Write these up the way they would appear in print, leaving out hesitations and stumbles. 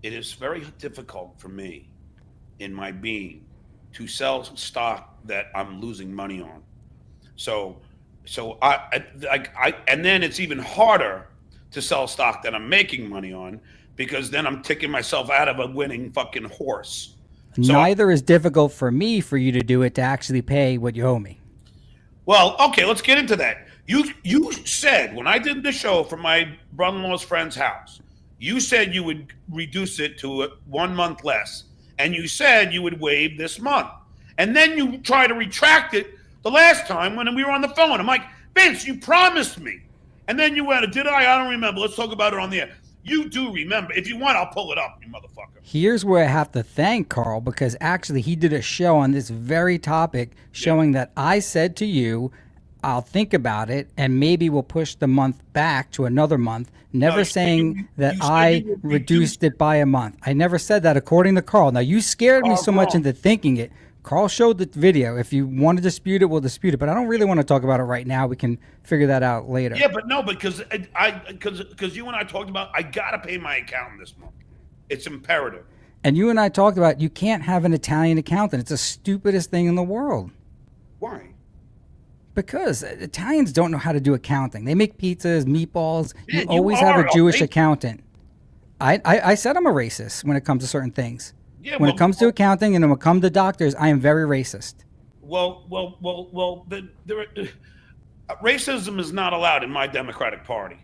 it is very difficult for me in my being to sell stock that I'm losing money on. So, and then it's even harder to sell stock that I'm making money on because then I'm ticking myself out of a winning fucking horse. So, Neither is difficult for me for you to do it to actually pay what you owe me. well, okay, let's get into that. You said when I did the show from my brother-in-law's friend's house, you said you would reduce it to 1 month less, and you said you would waive this month, and then you try to retract it the last time when we were on the phone. I'm like, Vince, you promised me, and then you went, did I? I don't remember. Let's talk about it on the air. You do remember. If you want, I'll pull it up, you motherfucker. Here's where I have to thank Carl, because actually he did a show on this very topic showing that I said to you, I'll think about it and maybe we'll push the month back to another month, never saying that I reduced it by a month. I never said that according to Carl. Now, you scared me so much into thinking it. Carl showed the video. If you want to dispute it, we'll dispute it. But I don't really want to talk about it right now. We can figure that out later. Yeah, but no, because because you and I talked about I gotta pay my accountant this month. It's imperative. And you and I talked about you can't have an Italian accountant. It's the stupidest thing in the world. Why? Because Italians don't know how to do accounting. They make pizzas, meatballs. Yeah, you always have a Jewish accountant. I said I'm a racist when it comes to certain things. Yeah, when it comes to accounting and when it comes to doctors, I am very racist. Well, racism is not allowed in my Democratic Party.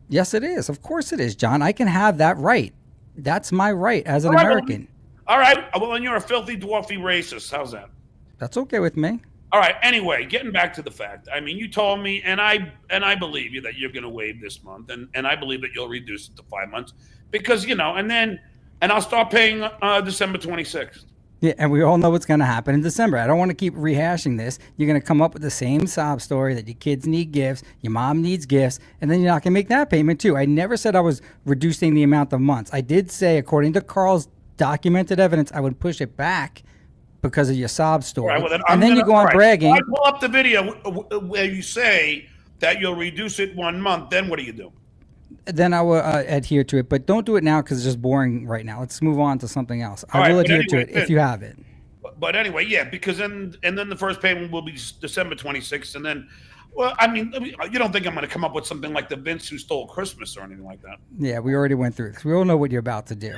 Yes, it is. Of course it is, John. I can have that right. That's my right as an American. All right. Well, then you're a filthy, dwarfy racist. How's that? That's okay with me. All right. Anyway, getting back to the fact. I mean, you told me, and I believe you that you're going to waive this month, and I believe that you'll reduce it to 5 months because and I'll start paying December 26th. Yeah, and we all know what's going to happen in December. I don't want to keep rehashing this. You're going to come up with the same sob story that your kids need gifts, your mom needs gifts, and then you're not going to make that payment too. I never said I was reducing the amount of months. I did say, according to Carl's documented evidence, I would push it back because of your sob story. Right, well, then you go on bragging. I pull up the video where you say that you'll reduce it 1 month. Then what do you do? Then I will adhere to it, but don't do it now because it's just boring right now. Let's move on to something else. I will adhere to it if you have it. But anyway, yeah, because then the first payment will be December 26th, and then, well, I mean, you don't think I'm going to come up with something like the Vince who stole Christmas or anything like that? Yeah, we already went through this. We all know what you're about to do.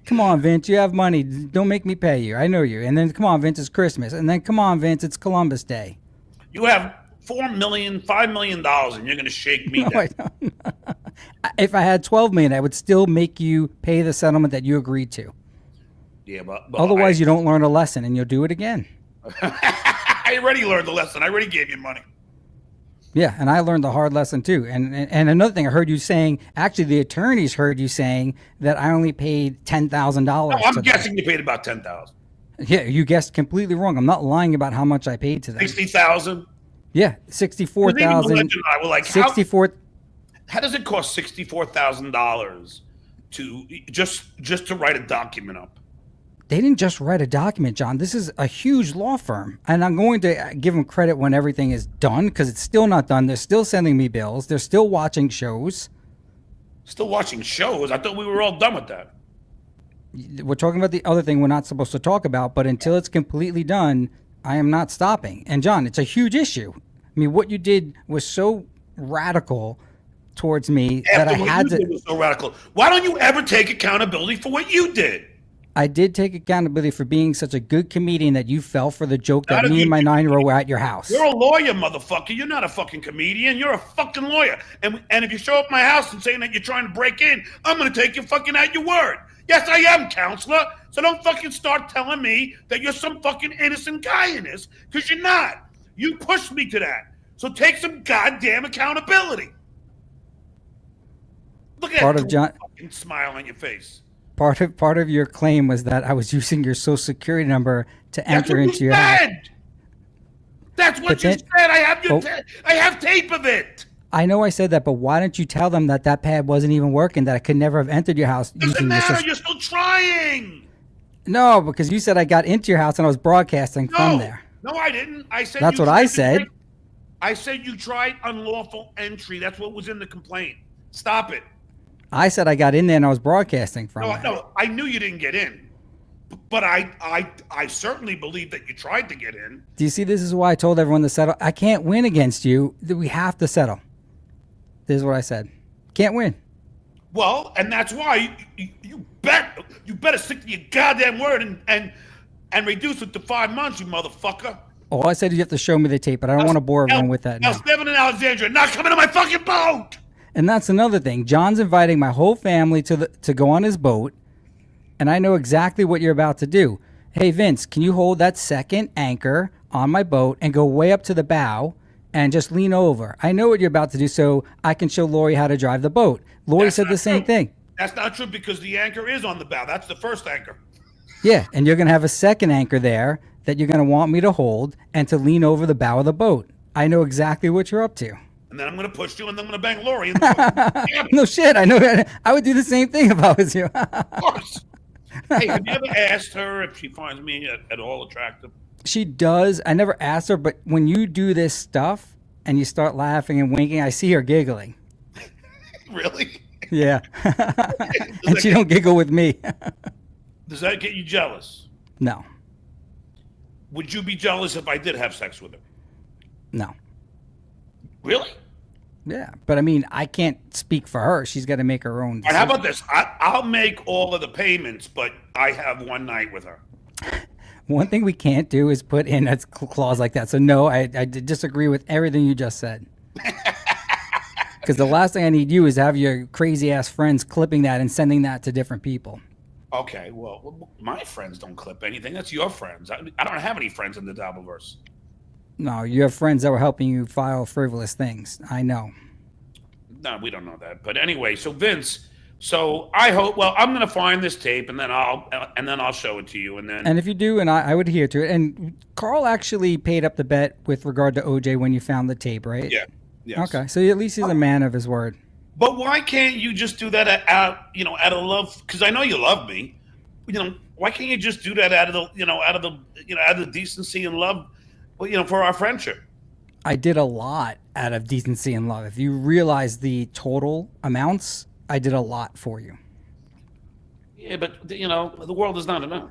Come on, Vince, you have money. Don't make me pay you. I know you. And then, come on, Vince, it's Christmas. And then, come on, Vince, it's Columbus Day. You have $4 million, $5 million, and you're going to shake me down. If I had $12 million, I would still make you pay the settlement that you agreed to. Yeah, but otherwise, you don't learn a lesson, and you'll do it again. I already learned the lesson. I already gave you money. Yeah, and I learned the hard lesson too. And another thing, I heard you saying, actually, the attorneys heard you saying that I only paid $10,000. No, I'm guessing you paid about $10,000. Yeah, you guessed completely wrong. I'm not lying about how much I paid to them. $60,000. Yeah, 64,000. We're like, 64. How does it cost $64,000 to just to write a document up? They didn't just write a document, John. This is a huge law firm, and I'm going to give them credit when everything is done because it's still not done. They're still sending me bills. They're still watching shows. Still watching shows? I thought we were all done with that. We're talking about the other thing we're not supposed to talk about, but until it's completely done, I am not stopping. And John, it's a huge issue. I mean, what you did was so radical towards me that I had to. It was so radical. Why don't you ever take accountability for what you did? I did take accountability for being such a good comedian that you fell for the joke that me and my 9-year-old were at your house. You're a lawyer, motherfucker. You're not a fucking comedian. You're a fucking lawyer. And if you show up at my house and saying that you're trying to break in, I'm going to take you fucking at your word. Yes, I am, counselor. So don't fucking start telling me that you're some fucking innocent guy in this, because you're not. You pushed me to that. So take some goddamn accountability. Look at that fucking smile on your face. Part of your claim was that I was using your social security number to enter into your house. That's what you said. I have tape of it. I know I said that, but why didn't you tell them that pad wasn't even working, that I could never have entered your house using your social... You're still trying. No, because you said I got into your house and I was broadcasting from there. No, I didn't. I said that's what I said. I said you tried unlawful entry. That's what was in the complaint. Stop it. I said I got in there and I was broadcasting from No, it. no, I knew you didn't get in, but I certainly believe that you tried to get in. Do you see? This is why I told everyone to settle. I can't win against you. We have to settle. This is what I said. Can't win. Well, and that's why you better stick to your goddamn word and reduce it to 5 months, you motherfucker. All I said is you have to show me the tape, but I don't want to bore everyone with that now. now. Stephen and Alexandria not coming to my fucking boat. And that's another thing. John's inviting my whole family to go on his boat, and I know exactly what you're about to do. Hey, Vince, can you hold that second anchor on my boat and go way up to the bow and just lean over? I know what you're about to do, so I can show Lori how to drive the boat. Lori said the same thing. That's not true because the anchor is on the bow. That's the first anchor. Yeah, and you're going to have a second anchor there that you're going to want me to hold and to lean over the bow of the boat. I know exactly what you're up to. And then I'm going to push you, and then I'm going to bang Lori in the boat. No shit, I know. I would do the same thing if I was you. Of course. Hey, have you ever asked her if she finds me at all attractive? She does. I never asked her, but when you do this stuff and you start laughing and winking, I see her giggling. Really? Yeah. And she don't giggle with me. Does that get you jealous? No. Would you be jealous if I did have sex with her? No. Really? Yeah, but I mean, I can't speak for her. She's got to make her own All right, decision. how about this? I'll make all of the payments, but I have one night with her. One thing we can't do is put in a clause like that. So no, I disagree with everything you just said. Because the last thing I need you is to have your crazy ass friends clipping that and sending that to different people. Okay, well, my friends don't clip anything. That's your friends. I don't have any friends in the Dabbleverse. No, you have friends that were helping you file frivolous things. I know. No, we don't know that. But anyway, so Vince, so I hope. Well, I'm going to find this tape and then I'll show it to you. And if you do, and I would adhere to it. And Carl actually paid up the bet with regard to OJ when you found the tape, right? Yeah. Yes. Okay, so at least he's a man of his word. But why can't you just do that out of love? Because I know you love me. Why can't you just do that out of the decency and love? Well, for our friendship. I did a lot out of decency and love. If you realize the total amounts, I did a lot for you. Yeah, but the world is not enough.